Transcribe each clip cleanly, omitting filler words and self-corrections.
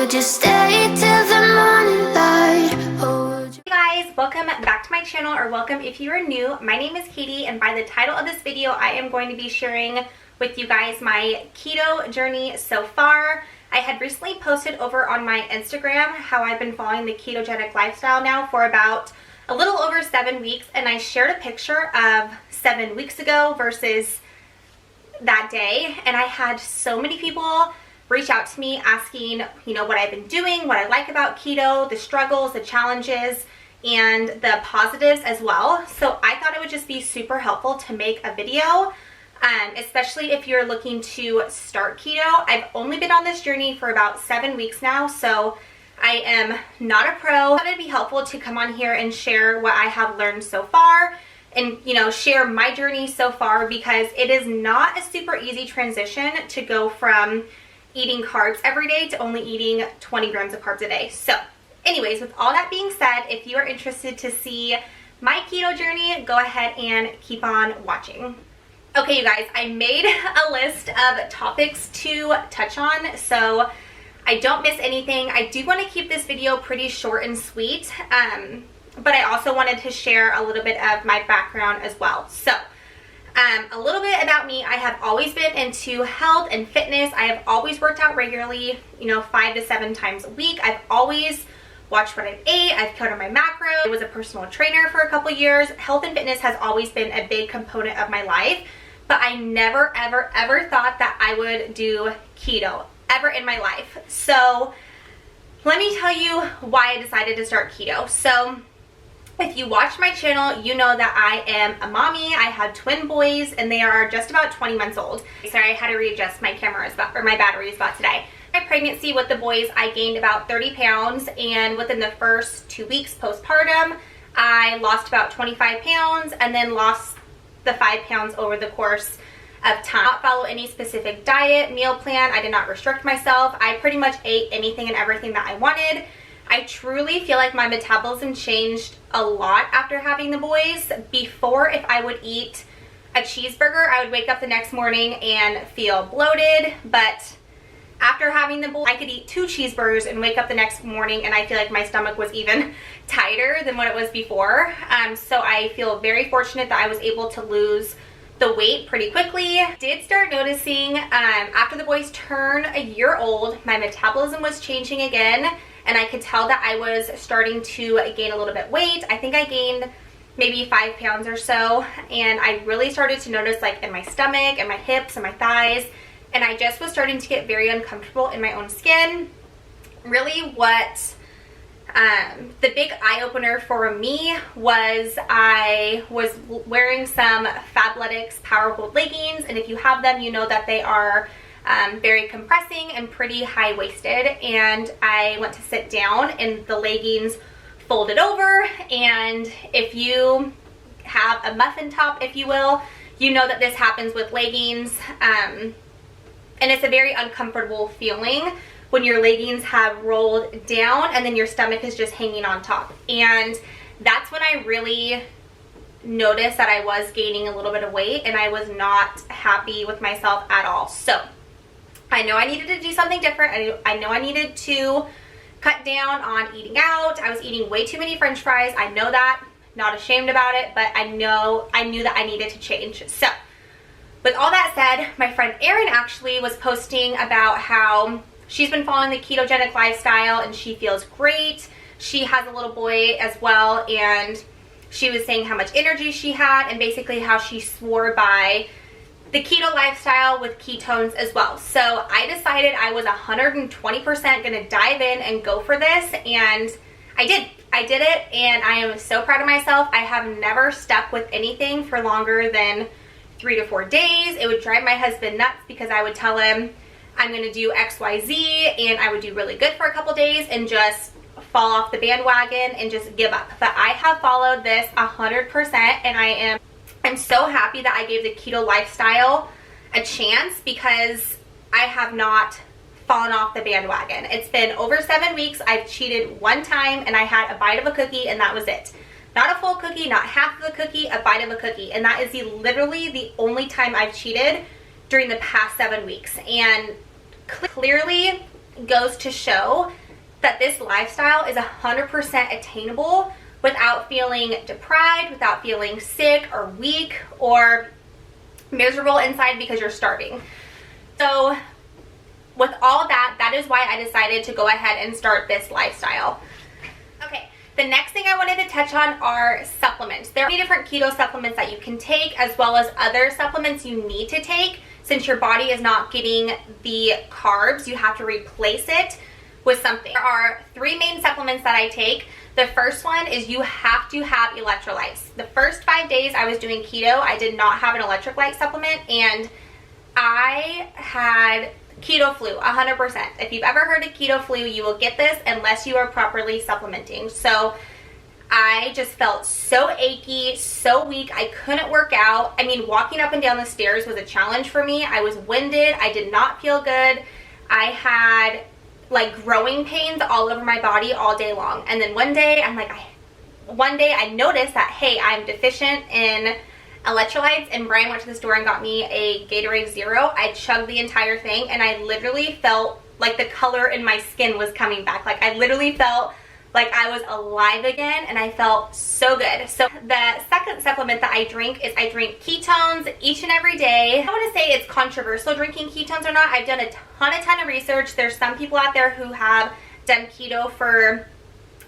would you stay till the morning light? Hey guys, welcome back to my channel, or welcome if you are new. My name is Katie, and by the title of this video I am going to be sharing with you guys my keto journey so far. I had recently posted over on my Instagram how I've been following the ketogenic lifestyle now for about a little over 7 weeks, and I shared a picture of 7 weeks ago versus that day, and I had so many people reach out to me asking, you know, what I've been doing, what I like about keto, the struggles, the challenges, and the positives as well. So I thought it would just be super helpful to make a video, especially if you're looking to start keto. I've only been on this journey for about 7 weeks now, so I am not a pro. I thought it'd be helpful to come on here and share what I have learned so far, and you know, share my journey so far, because it is not a super easy transition to go from eating carbs every day to only eating 20 grams of carbs a day. So anyways, with all that being said, if you are interested to see my keto journey, go ahead and keep on watching. Okay, you guys, I made a list of topics to touch on so I don't miss anything. I do want to keep this video pretty short and sweet, but I also wanted to share a little bit of my background as well. So a little bit about me. I have always been into health and fitness. I have always worked out regularly, you know, 5 to 7 times a week. I've always watched what I've ate. I've counted my macros. I was a personal trainer for a couple years. Health and fitness has always been a big component of my life, but I never, ever, ever thought that I would do keto ever in my life. So let me tell you why I decided to start keto. So if you watch my channel, you know that I am a mommy. I have twin boys, and they are just about 20 months old. Sorry, I had to readjust my camera spot, or my battery spot today. My pregnancy with the boys, I gained about 30 pounds, and within the first 2 weeks postpartum, I lost about 25 pounds, and then lost the 5 pounds over the course of time. I did not follow any specific diet, meal plan. I did not restrict myself. I pretty much ate anything and everything that I wanted. I truly feel like my metabolism changed a lot after having the boys. Before, if I would eat a cheeseburger, I would wake up the next morning and feel bloated, but after having the boys, I could eat 2 cheeseburgers and wake up the next morning and I feel like my stomach was even tighter than what it was before. So I feel very fortunate that I was able to lose the weight pretty quickly. Did start noticing after the boys turned a year old, my metabolism was changing again, and I could tell that I was starting to gain a little bit weight. I think I gained maybe 5 pounds or so, and I really started to notice like in my stomach and my hips and my thighs, and I just was starting to get very uncomfortable in my own skin. Really what the big eye-opener for me was I was wearing some Fabletics Power Hold leggings, and if you have them, you know that they are very compressing and pretty high-waisted, and I went to sit down and the leggings folded over, and if you have a muffin top, if you will, you know that this happens with leggings, and it's a very uncomfortable feeling when your leggings have rolled down and then your stomach is just hanging on top. And that's when I really noticed that I was gaining a little bit of weight, and I was not happy with myself at all. So I know I needed to do something different. I know I needed to cut down on eating out. I was eating way too many French fries. I know that, not ashamed about it, but I knew that I needed to change. So with all that said, my friend Erin actually was posting about how she's been following the ketogenic lifestyle and she feels great. She has a little boy as well, and she was saying how much energy she had and basically how she swore by the keto lifestyle with ketones as well. So I decided I was 120% gonna dive in and go for this, and I did it, and I am so proud of myself. I have never stuck with anything for longer than 3 to 4 days. It would drive my husband nuts because I would tell him I'm gonna do XYZ, and I would do really good for a couple days and just fall off the bandwagon and just give up. But I have followed this 100%, and I'm so happy that I gave the keto lifestyle a chance, because I have not fallen off the bandwagon. It's been over 7 weeks. I've cheated 1 time, and I had a bite of a cookie, and that was it. Not a full cookie, not half of the cookie, a bite of a cookie. And that is literally the only time I've cheated during the past 7 weeks. And clearly goes to show that this lifestyle is 100% attainable without feeling deprived, without feeling sick or weak or miserable inside because you're starving. So with all that, that is why I decided to go ahead and start this lifestyle. Okay, the next thing I wanted to touch on are supplements. There are many different keto supplements that you can take, as well as other supplements you need to take. Since your body is not getting the carbs, you have to replace it with something. There are 3 main supplements that I take. The first one is you have to have electrolytes. The first 5 days I was doing keto, I did not have an electrolyte supplement, and I had keto flu 100%. If you've ever heard of keto flu, you will get this unless you are properly supplementing. So I just felt so achy, so weak. I couldn't work out. I mean, walking up and down the stairs was a challenge for me. I was winded. I did not feel good. I had like growing pains all over my body all day long. And then one day I noticed that, hey, I'm deficient in electrolytes, and Brian went to the store and got me a Gatorade Zero. I chugged the entire thing, and I literally felt like the color in my skin was coming back. Like I literally felt like I was alive again, and I felt so good. So the second supplement that I drink is I drink ketones each and every day. I don't want to say it's controversial drinking ketones or not. I've done a ton of research. There's some people out there who have done keto for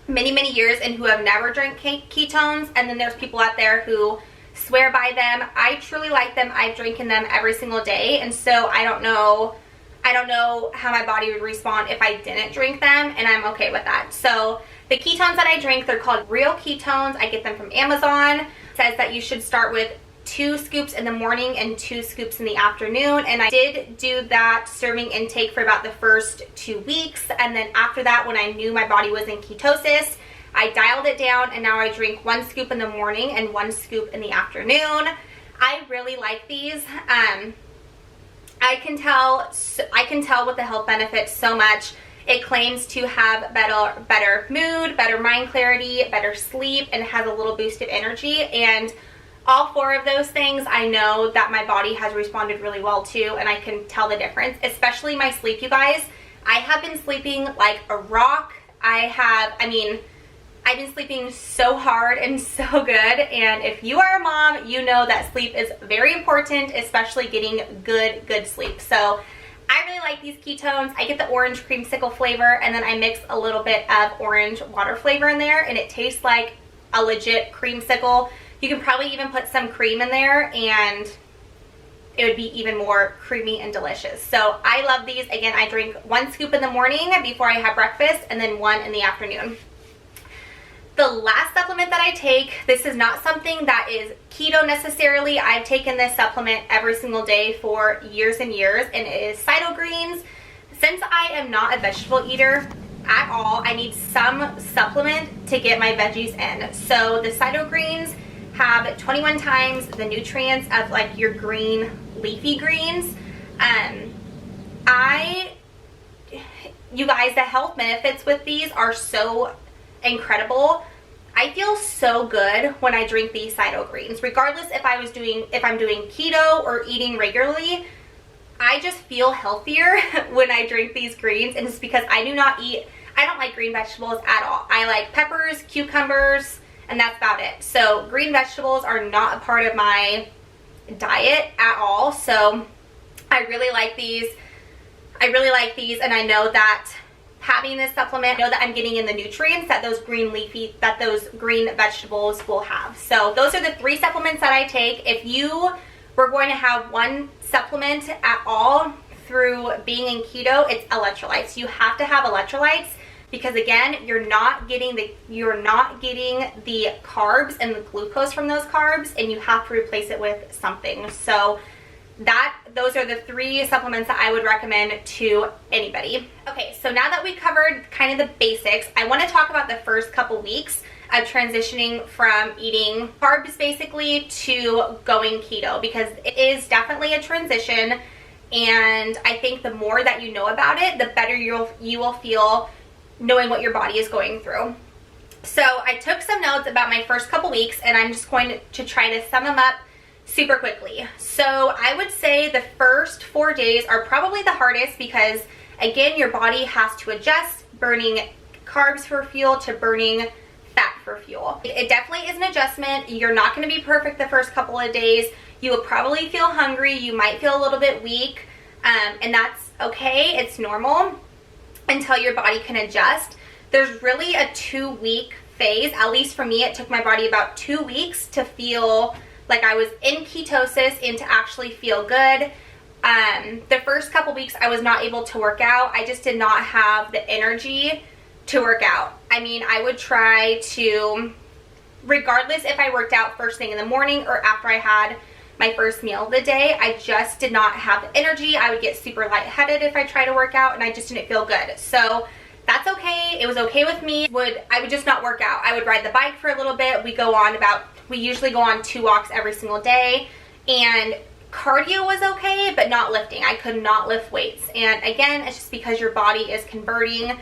many years and who have never drank ketones, and then there's people out there who swear by them. I truly like them. I've drinking them every single day, and so I don't know how my body would respond if I didn't drink them, and I'm okay with that. So the ketones that I drink, they're called Real Ketones. I get them from Amazon. It says that you should start with 2 scoops in the morning and 2 scoops in the afternoon, and I did do that serving intake for about the first 2 weeks, and then after that, when I knew my body was in ketosis, I dialed it down, and now I drink 1 scoop in the morning and 1 scoop in the afternoon. I really like these. I can tell with the health benefits so much. It claims to have better mood, better mind clarity, better sleep, and has a little boost of energy. And all 4 of those things, I know that my body has responded really well to, and I can tell the difference, especially my sleep, you guys. I have been sleeping like a rock. I've been sleeping so hard and so good, and if you are a mom, you know that sleep is very important, especially getting good sleep. So I really like these ketones. I get the orange creamsicle flavor, and then I mix a little bit of orange water flavor in there, and it tastes like a legit creamsicle. You can probably even put some cream in there, and it would be even more creamy and delicious. So I love these. Again, I drink 1 scoop in the morning before I have breakfast, and then 1 in the afternoon. The last supplement that I take, this is not something that is keto necessarily. I've taken this supplement every single day for years and years, and it is Saito Greens. Since I am not a vegetable eater at all, I need some supplement to get my veggies in. So the Saito Greens have 21 times the nutrients of like your green leafy greens. You guys, the health benefits with these are so incredible. I feel so good when I drink these Saito Greens, regardless if I'm doing keto or eating regularly. I just feel healthier when I drink these greens, and it's because I don't like green vegetables at all. I like peppers, cucumbers, and that's about it. So green vegetables are not a part of my diet at all. So I really like these. And I know that having this supplement, I know that I'm getting in the nutrients that those green vegetables will have. So those are the 3 supplements that I take. If you were going to have one supplement at all through being in keto, it's electrolytes. You have to have electrolytes because, again, you're not getting the carbs and the glucose from those carbs, and you have to replace it with something. So those are the 3 supplements that I would recommend to anybody. Okay, so now that we covered kind of the basics, I want to talk about the first couple weeks of transitioning from eating carbs basically to going keto, because it is definitely a transition, and I think the more that you know about it, the better you will feel knowing what your body is going through. So I took some notes about my first couple weeks, and I'm just going to try to sum them up super quickly. So I would say the first 4 days are probably the hardest because, again, your body has to adjust burning carbs for fuel to burning fat for fuel. It definitely is an adjustment. You're not going to be perfect the first couple of days. You will probably feel hungry. You might feel a little bit weak, and that's okay. It's normal until your body can adjust. There's really a 2-week phase. At least for me, it took my body about 2 weeks to feel like I was in ketosis and to actually feel good. The first couple weeks I was not able to work out. I just did not have the energy to work out. I mean, I would try to, regardless if I worked out first thing in the morning or after I had my first meal of the day, I just did not have the energy. I would get super lightheaded if I tried to work out, and I just didn't feel good. So that's okay. It was okay with me. I would just not work out. I would ride the bike for a little bit. We usually go on 2 walks every single day, and cardio was okay, but not lifting. I could not lift weights. And again, it's just because your body is converting.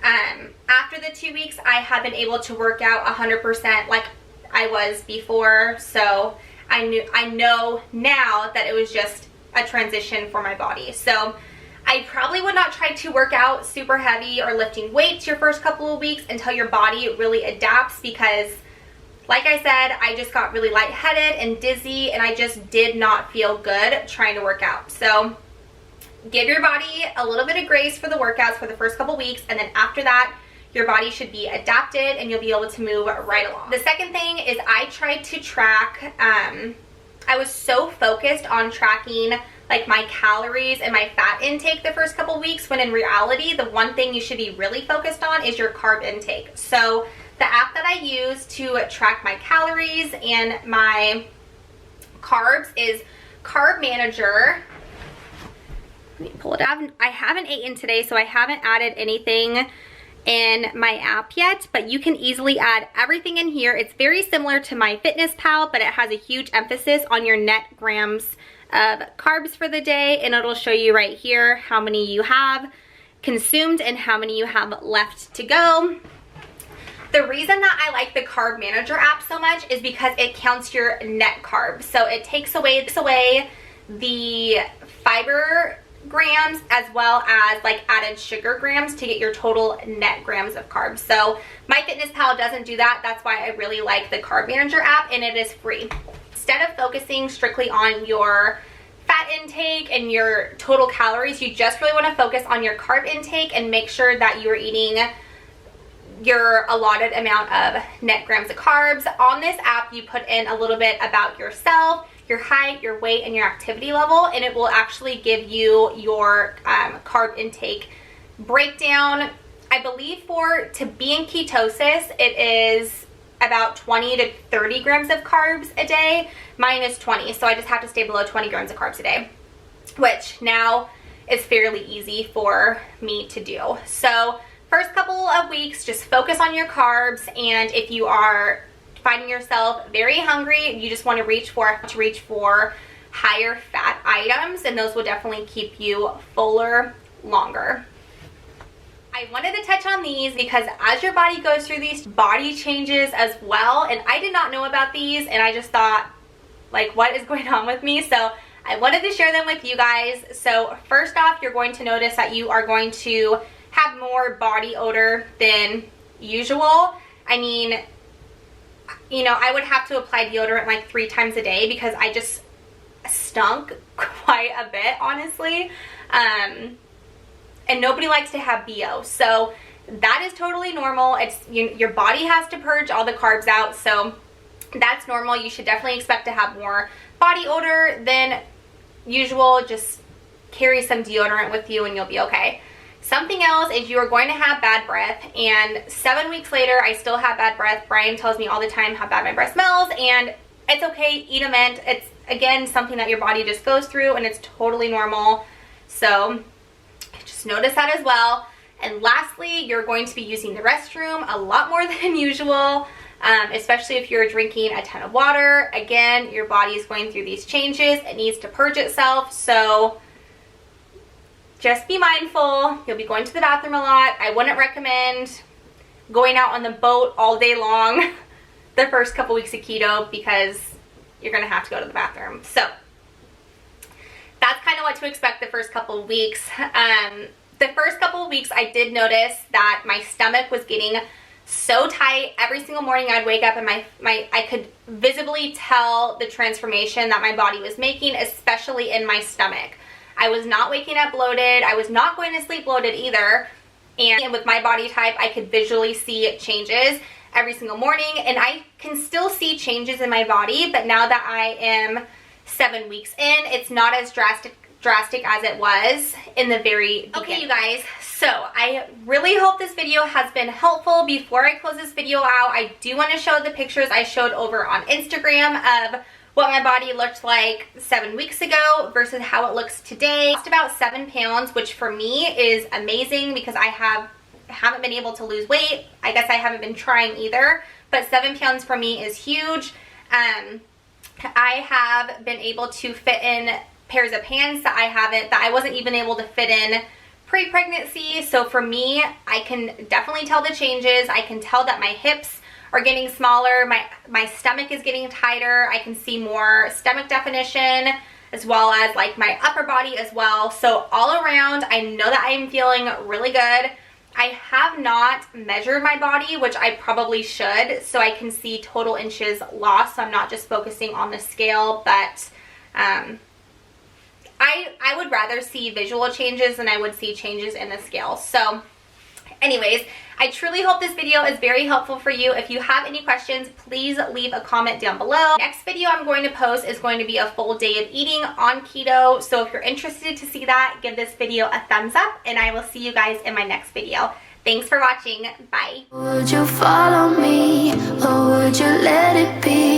After the 2 weeks, I have been able to work out 100% like I was before. So I know now that it was just a transition for my body. So I probably would not try to work out super heavy or lifting weights your first couple of weeks until your body really adapts, because like I said, I just got really lightheaded and dizzy, and I just did not feel good trying to work out. So give your body a little bit of grace for the workouts for the first couple weeks, and then after that, your body should be adapted and you'll be able to move right along. The second thing is I tried to track, I was so focused on tracking like my calories and my fat intake the first couple weeks, when in reality, the one thing you should be really focused on is your carb intake. So the app that I use to track my calories and my carbs is Carb Manager. Let me pull it out. I haven't eaten today, so I haven't added anything in my app yet, but you can easily add everything in here. It's very similar to MyFitnessPal, but it has a huge emphasis on your net grams of carbs for the day, and it'll show you right here how many you have consumed and how many you have left to go. The reason that I like the Carb Manager app so much is because it counts your net carbs. So it takes away the fiber grams as well as like added sugar grams to get your total net grams of carbs. So MyFitnessPal doesn't do that. That's why I really like the Carb Manager app, and it is free. Instead of focusing strictly on your fat intake and your total calories, you just really want to focus on your carb intake and make sure that you're eating your allotted amount of net grams of carbs. On this app, you put in a little bit about yourself, your height, your weight, and your activity level, and it will actually give you your carb intake breakdown. I believe to be in ketosis, it is about 20 to 30 grams of carbs a day. Mine is 20, so I just have to stay below 20 grams of carbs a day, which now is fairly easy for me to do. So first couple of weeks, just focus on your carbs, and if you are finding yourself very hungry, you just want to reach for higher fat items, and those will definitely keep you fuller longer. I wanted to touch on these because as your body goes through these body changes as well, and I did not know about these, and I just thought, like, what is going on with me? So I wanted to share them with you guys. So first off, you're going to notice that you are going to have more body odor than usual. I mean, you know, I would have to apply deodorant like 3 times a day because I just stunk quite a bit, honestly. And nobody likes to have BO. So that is totally normal. It's your body has to purge all the carbs out, so that's normal. You should definitely expect to have more body odor than usual. Just carry some deodorant with you and you'll be okay. Something else is you are going to have bad breath, and 7 weeks later I still have bad breath. Brian tells me all the time how bad my breath smells, and it's okay. Eat a mint. It's, again, something that your body just goes through, and it's totally normal. So just notice that as well. And lastly, you're going to be using the restroom a lot more than usual, especially if you're drinking a ton of water. Again, your body is going through these changes. It needs to purge itself, so just be mindful. You'll be going to the bathroom a lot. I wouldn't recommend going out on the boat all day long the first couple weeks of keto because you're going to have to go to the bathroom. So that's kind of what to expect the first couple of weeks. The first couple of weeks I did notice that my stomach was getting so tight. Every single morning I'd wake up and I could visibly tell the transformation that my body was making, especially in my stomach. I was not waking up bloated. I was not going to sleep bloated either. And with my body type, I could visually see changes every single morning, and I can still see changes in my body, but now that I am 7 weeks in, it's not as drastic as it was in the very beginning. Okay, you guys, so I really hope this video has been helpful. Before I close this video out, I do want to show the pictures I showed over on Instagram of what my body looked like 7 weeks ago versus how it looks today. I lost about 7 pounds, which for me is amazing because I haven't been able to lose weight. I guess I haven't been trying either, but 7 pounds for me is huge. I have been able to fit in pairs of pants that I wasn't even able to fit in pre-pregnancy. So for me, I can definitely tell the changes. I can tell that my hips are getting smaller, my stomach is getting tighter, I can see more stomach definition, as well as like my upper body as well. So all around, I know that I'm feeling really good. I have not measured my body, which I probably should, so I can see total inches lost, so I'm not just focusing on the scale, but I would rather see visual changes than I would see changes in the scale. So anyways, I truly hope this video is very helpful for you. If you have any questions, please leave a comment down below. Next video I'm going to post is going to be a full day of eating on keto. So if you're interested to see that, give this video a thumbs up, and I will see you guys in my next video. Thanks for watching. Bye. Would you follow me or would you let it be?